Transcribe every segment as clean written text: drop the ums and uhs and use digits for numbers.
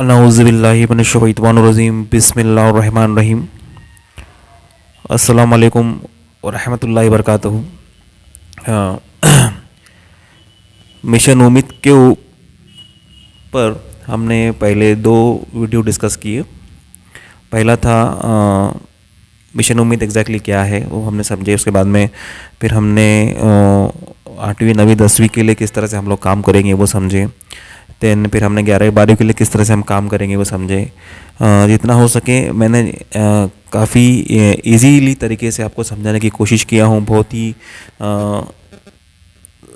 अऊज़ुबिल्लाहि मिनश्शैतानिर्रजीम बिस्मिल्लाहिर्रहमानिर्रहीम अस्सलामु अलैकुम व रहमतुल्लाहि व बरकातुहू। मिशन उम्मीद के ऊपर हमने पहले दो वीडियो डिस्कस किए। पहला था मिशन उम्मीद एग्जैक्टली क्या है वो हमने समझे। उसके बाद में फिर हमने 8वीं 9वीं 10वीं के लिए किस तरह से हम लोग काम करेंगे वो समझे। देन फिर हमने 11वीं 12वीं के लिए किस तरह से हम काम करेंगे वो समझे। जितना हो सके मैंने काफ़ी इजीली तरीके से आपको समझाने की कोशिश किया हूँ। बहुत ही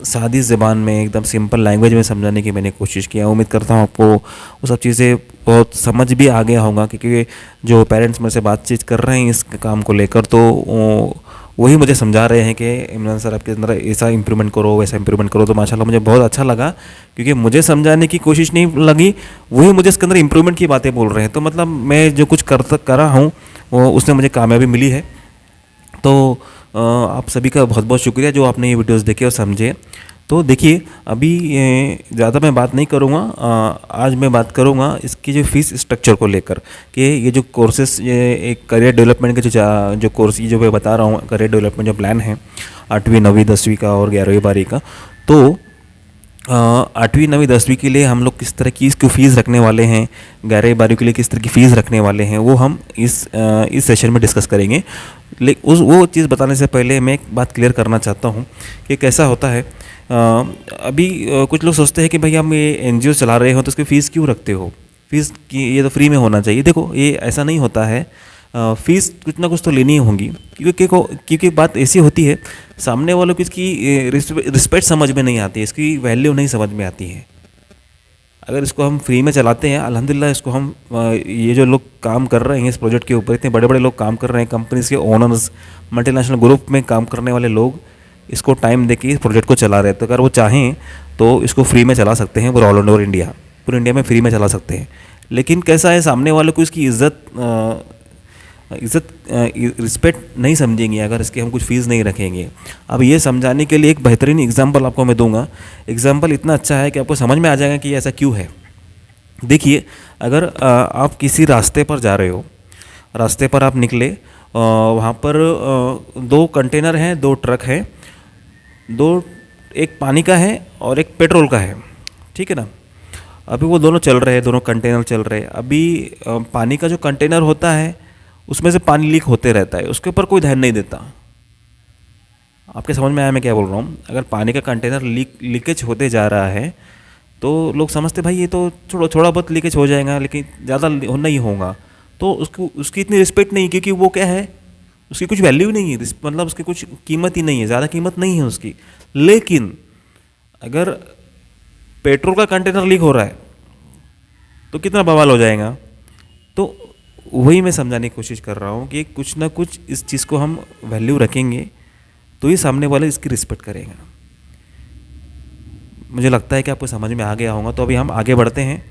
सादी ज़बान में एकदम सिंपल लैंग्वेज में समझाने की मैंने कोशिश किया। उम्मीद करता हूँ आपको वो सब चीज़ें बहुत समझ भी आ गया होगा, क्योंकि जो पेरेंट्स मेरे से बातचीत कर रहे हैं इस काम को लेकर तो वही मुझे समझा रहे हैं कि इमरान सर आपके अंदर ऐसा इंप्रूवमेंट करो वैसा इंप्रूवमेंट करो। तो माशाल्लाह मुझे बहुत अच्छा लगा, क्योंकि मुझे समझाने की कोशिश नहीं लगी, वही मुझे इसके अंदर इंप्रूवमेंट की बातें बोल रहे हैं। तो मतलब मैं जो कुछ कर रहा हूँ वो उसमें मुझे कामयाबी मिली है। तो आप सभी का बहुत बहुत शुक्रिया जो आपने ये वीडियोस देखे और समझे। तो देखिए अभी ज़्यादा मैं बात नहीं करूँगा। आज मैं बात करूँगा इसकी जो फीस स्ट्रक्चर को लेकर कि ये जो कोर्सेस, ये एक करियर डेवलपमेंट के जो कोर्स ये जो मैं बता रहा हूँ, करियर डेवलपमेंट जो प्लान है 8वीं 9वीं 10वीं का और 11वीं 12वीं का, तो 8वीं 9वीं 10वीं के लिए हम लोग किस तरह की इसकी फ़ीस रखने वाले हैं, 11वीं 12वीं के लिए किस तरह की फ़ीस रखने वाले हैं, वो हम इस सेशन में डिस्कस करेंगे। लेकिन वो चीज़ बताने से पहले मैं एक बात क्लियर करना चाहता हूँ कि कैसा होता है। अभी कुछ लोग सोचते हैं कि भाई हम ये एनजीओ चला रहे हो तो उसकी फ़ीस क्यों रखते हो, फ़ीस की ये तो फ्री में होना चाहिए। देखो ये ऐसा नहीं होता है, फ़ीस कुछ ना कुछ तो लेनी ही होगी, क्योंकि बात ऐसी होती है सामने वालों को इसकी रिस्पेक्ट समझ में नहीं आती है, इसकी वैल्यू नहीं समझ में आती है। अगर इसको हम फ्री में चलाते हैं अल्हम्दुलिल्लाह, इसको हम ये जो लोग काम कर रहे हैं इस प्रोजेक्ट के ऊपर, इतने बड़े बड़े लोग काम कर रहे हैं, कंपनीज के ओनर्स, मल्टीनेशनल ग्रुप में काम करने वाले लोग इसको टाइम दे के इस प्रोजेक्ट को चला रहे हैं। तो अगर वो चाहें तो इसको फ्री में चला सकते हैं, पूरा ऑल ओवर इंडिया, पूरे इंडिया में फ्री में चला सकते हैं। लेकिन कैसा है, सामने वालों को इसकी इज़्ज़त रिस्पेक्ट नहीं समझेंगे अगर इसकी हम कुछ फ़ीस नहीं रखेंगे। अब ये समझाने के लिए एक बेहतरीन एग्जांपल आपको मैं दूंगा। एग्जांपल इतना अच्छा है कि आपको समझ में आ जाएगा कि ऐसा क्यों है। देखिए अगर आप किसी रास्ते पर जा रहे हो, रास्ते पर आप निकले, वहाँ पर दो कंटेनर हैं, दो ट्रक हैं, एक पानी का है और एक पेट्रोल का है, ठीक है ना। अभी वो दोनों चल रहे हैं, दोनों कंटेनर चल रहे हैं। अभी पानी का जो कंटेनर होता है उसमें से पानी लीक होते रहता है, उसके ऊपर कोई ध्यान नहीं देता। आपके समझ में आया मैं क्या बोल रहा हूँ। अगर पानी का कंटेनर लीकेज होते जा रहा है तो लोग समझते भाई ये तो थोड़ा बहुत लीकेज हो जाएगा लेकिन ज़्यादा नहीं होगा, तो उसकी इतनी रिस्पेक्ट नहीं, क्योंकि वो क्या है, उसकी कुछ वैल्यू नहीं है, मतलब उसकी कुछ कीमत ही नहीं है, ज़्यादा कीमत नहीं है उसकी। लेकिन अगर पेट्रोल का कंटेनर लीक हो रहा है तो कितना बवाल हो जाएगा। तो वही मैं समझाने की कोशिश कर रहा हूँ कि कुछ ना कुछ इस चीज़ को हम वैल्यू रखेंगे तो ही सामने वाले इसकी रिस्पेक्ट करेगा। मुझे लगता है कि आपको समझ में आ गया होगा। तो अभी हम आगे बढ़ते हैं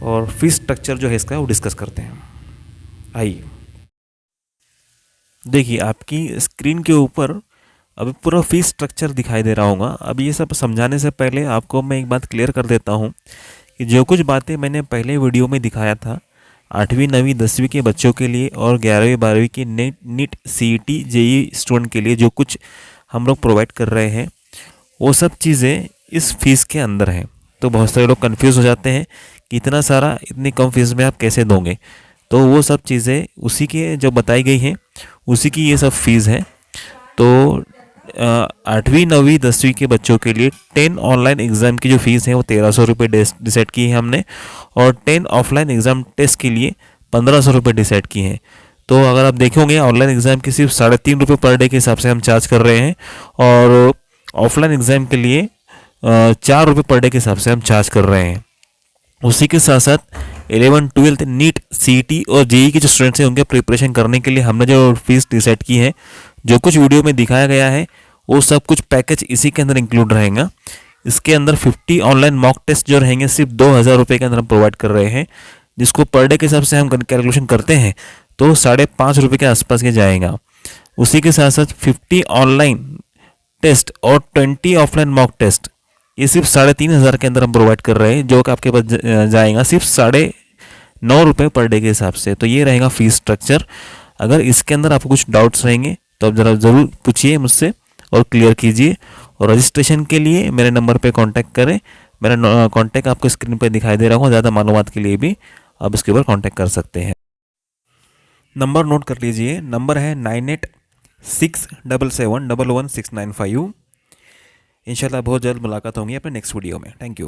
और फीस स्ट्रक्चर जो है इसका वो डिस्कस करते हैं। आइए, देखिए आपकी स्क्रीन के ऊपर अभी पूरा फीस स्ट्रक्चर दिखाई दे रहा होगा। अब ये सब समझाने से पहले आपको मैं एक बात क्लियर कर देता हूँ कि जो कुछ बातें मैंने पहले वीडियो में दिखाया था 8वीं 9वीं 10वीं के बच्चों के लिए और 11वीं 12वीं के नीट सीईटी जेईई स्टूडेंट के लिए जो कुछ हम लोग प्रोवाइड कर रहे हैं वो सब चीज़ें इस फीस के अंदर हैं। तो बहुत सारे लोग कंफ्यूज हो जाते हैं कि इतना सारा इतनी कम फीस में आप कैसे दोगे। तो वो सब चीज़ें उसी के जो बताई गई हैं उसी की ये सब फीस है। तो 8वीं 9वीं 10वीं के बच्चों के लिए 10 ऑनलाइन एग्ज़ाम की जो फ़ीस है वो 1300 रुपये डिसाइड की है हमने, और 10 ऑफलाइन एग्ज़ाम टेस्ट के लिए 1500 रुपये डिसाइड की हैं। तो अगर आप देखोगे ऑनलाइन एग्ज़ाम की सिर्फ 3.5 रुपये पर डे के हिसाब से हम चार्ज कर रहे हैं, और ऑफलाइन एग्ज़ाम के लिए 4 रुपये पर डे के हिसाब से हम चार्ज कर रहे हैं। उसी के साथ साथ 11 12 नीट सीईटी और जेईई के जो स्टूडेंट्स हैं उनके प्रिपरेशन करने के लिए हमने जो फीस डिसाइड की है, जो कुछ वीडियो में दिखाया गया है वो सब कुछ पैकेज इसी के अंदर इंक्लूड रहेगा। इसके अंदर 50 ऑनलाइन मॉक टेस्ट जो रहेंगे सिर्फ 2000 रुपये के अंदर हम प्रोवाइड कर रहे हैं, जिसको पर डे के हिसाब से हम कैलकुलेशन करते हैं तो 5.5 रुपये के आसपास के जाएगा। उसी के साथ साथ 50 ऑनलाइन टेस्ट और 20 ऑफलाइन मॉक टेस्ट ये सिर्फ 3500 के अंदर हम प्रोवाइड कर रहे हैं, जो कि आपके पास जाएगा सिर्फ ₹9 पर डे के हिसाब से। तो ये रहेगा फ़ीस स्ट्रक्चर। अगर इसके अंदर आपको कुछ डाउट्स रहेंगे तो आप ज़रा ज़रूर पूछिए मुझसे और क्लियर कीजिए। और रजिस्ट्रेशन के लिए मेरे नंबर पे कांटेक्ट करें। मेरा कांटेक्ट आपको स्क्रीन पे दिखाई दे रहा होगा। ज़्यादा मालूमात के लिए भी आप इसके ऊपर कांटेक्ट कर सकते हैं। नंबर नोट कर लीजिए, नंबर है 9867711695। इंशाल्लाह बहुत जल्द मुलाकात होंगी अपने नेक्स्ट वीडियो में। Thank you.